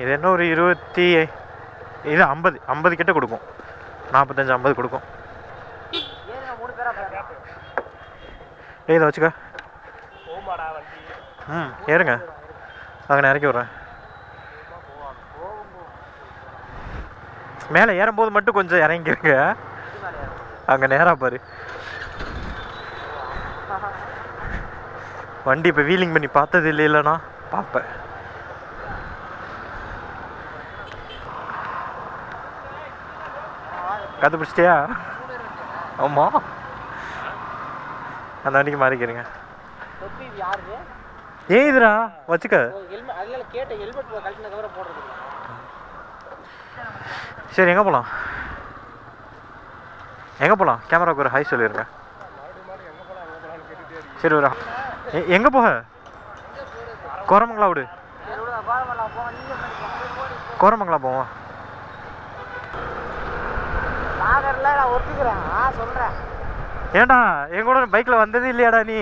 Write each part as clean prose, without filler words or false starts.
இது என்ன ஒரு 20 இது 50 கிட்ட கொடுக்கும். 45 50 கொடுக்கும். இதை வச்சுக்க. ஏறுங்க, அங்கே இறக்கி விட்றேன். மேலே ஏறும்போது மட்டும் கொஞ்சம் இறங்கிருங்க. அங்கே நேராக பாரு. வண்டி இப்போ வீலிங் பண்ணி பார்த்தது இல்லைன்னா பார்ப்பேன். கற்றுப்பிடிச்சிட்டியா? ஆமாம், அந்த வண்டிக்கு மாறிக்கிறீங்க. ஏன் இதுரா வச்சுக்க. சரி, எங்கே போகலாம்? கேமராவுக்கு ஒரு ஹாய் சொல்லிடுங்க. சரி, ஒரு எங்கே போக? கோரமங்கலா விடு. கோரமங்கலா போவோம். ஏண்டா என் கூட பைக்கில் வந்ததே இல்லையாடா நீ?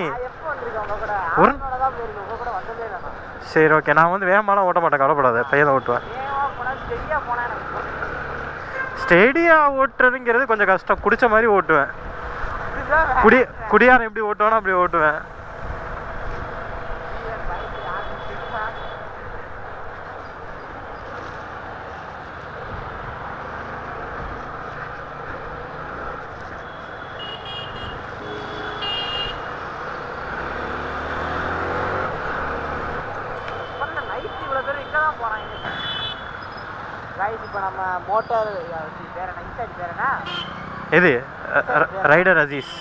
சரி, ஓகே. நான் வந்து வேகமாலாம் ஓட்ட மாட்டேன், கவலைப்படாத. பையன் தான் ஓட்டுவேன். ஸ்டேடியா ஓட்டுறதுங்கிறது கொஞ்சம் கஷ்டம். குடிச்ச மாதிரி ஓட்டுவேன். குடியாரம் எப்படி ஓட்டுவானோ அப்படி ஓட்டுவேன். எது? ரைடர் அஜீஸ்.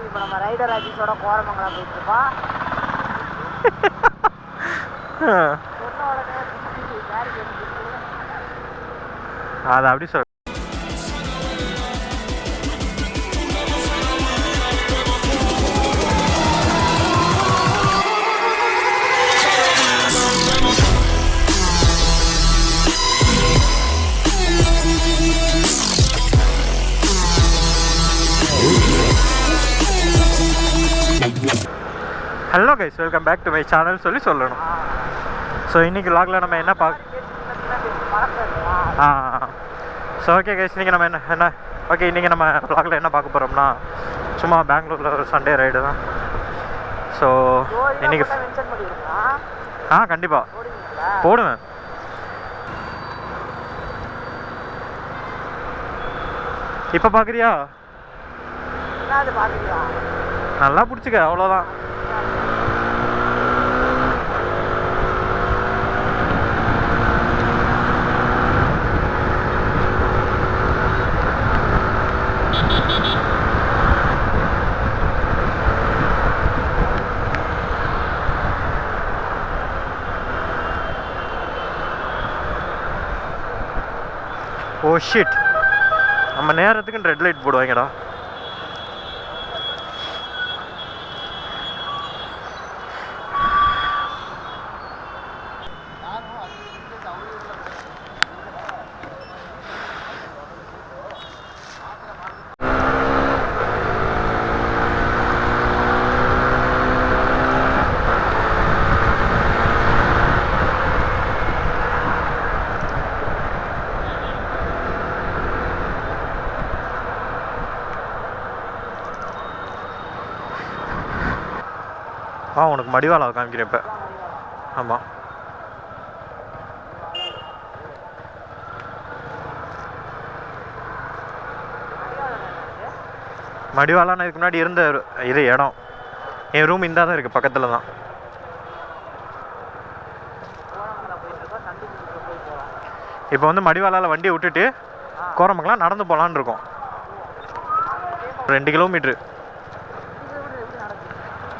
இப்போ நம்ம ரைடர் அஜீஸோட கோரமங்கலம் போயிட்டு இருக்கோம். அது அப்படி சொல். Hello guys, welcome back to my channel சொல்லணும். ஸோ இன்றைக்கி vlogல நம்ம என்ன ஸோ ஓகே கைஸ், இன்றைக்கி நம்ம இன்றைக்கி நம்ம vlogல என்ன பார்க்க போகிறோம்னா, சும்மா பெங்களூரில் ஒரு சண்டே ரைடு தான். ஸோ இன்றைக்கி கண்டிப்பாக போடுவேன். இப்போ பார்க்குறியா? நல்லா பிடிச்சிக்க, அவ்வளோதான். ஓ ஷிட், நம்ம நேரத்துக்கு ரெட் லைட் போடுவாங்கடா. உனக்கு மடிவாளா காமிக்கிறேன் இப்போ. ஆமாம், மடிவாளான்னு இதுக்கு முன்னாடி இருந்த இது இடம். என் ரூம் இந்த தான் இருக்குது, பக்கத்தில் தான். இப்போ வந்து மடிவாளால் வண்டியை விட்டுட்டு கோரமங்கலம் நடந்து போகலான்னு இருக்கோம். 2 கிலோமீட்ரு.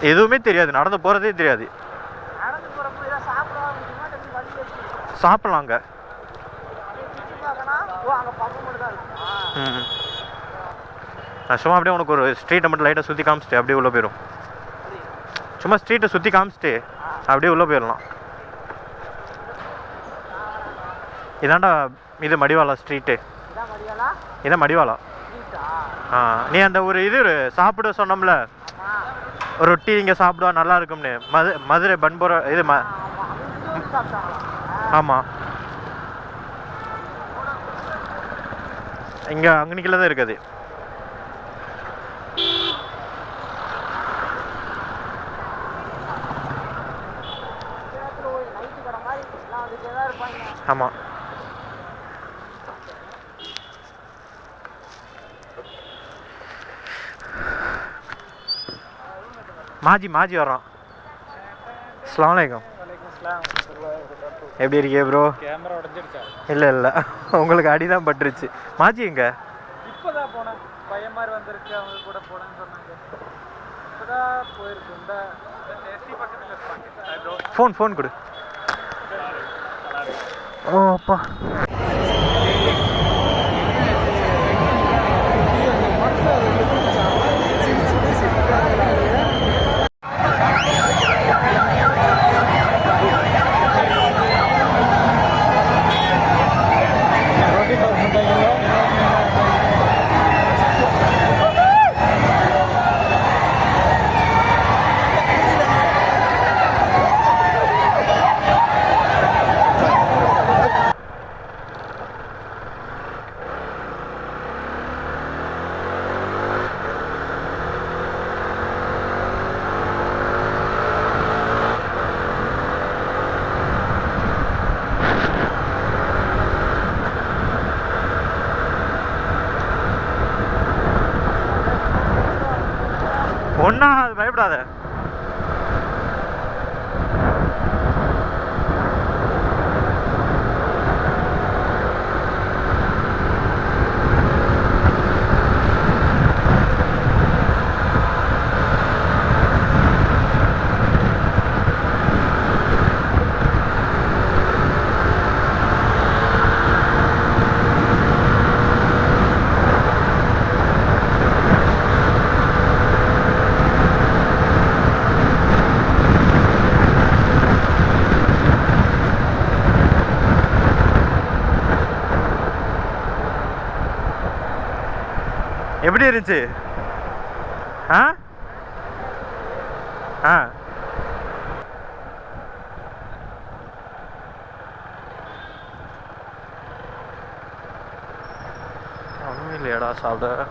எதுவுமே தெரியாது, நடந்து போகிறதே தெரியாது. சாப்பிட்லாங்க. நான் சும்மா அப்படியே உனக்கு ஒரு ஸ்ட்ரீட்டை மட்டும் லைட்டாக சுற்றி காமிச்சிட்டு அப்படியே உள்ளே போயிடும். சும்மா ஸ்ட்ரீட்டை சுற்றி காமிச்சிட்டு அப்படியே உள்ளே போயிடலாம். இதாண்டா இது மடிவாளா ஸ்ட்ரீட்டு. இதான் மடிவாளா. நீ அந்த ஒரு இது சாப்பிட சொன்னோம்ல, ரொட்டி இங்கே சாப்பிடுவா நல்லா இருக்கும்னு. மதுரை பண்புற இது ஆமாம். இங்கே அங்கனிக்கில் தான் இருக்குது. ஆமாம், மாஜி வரோம். அஸ்ஸலாமு அலைக்கும். எப்படி இருக்கே ப்ரோ? கேமரா உடைஞ்சிருச்சா? இல்லை உங்களுக்கு அடிதான் பட்டுருச்சு. மாஜி எங்க? இப்போதான் போனேன், பையன் மாதிரி வந்திருக்கு, அவங்க கூட போனேன்னு சொன்னாங்க. இப்போதான் போயிருக்கு. இந்த டேஸ்டி பக்கத்தில் இருப்பாங்க. ஃபோன் கொடு. ஓ அப்பா, ஒன்றா அது பயப்படாத. எப்படி இருந்துச்சு? ஆ ஆ ஒன்றும் இல்லையாடா சாப்பிட.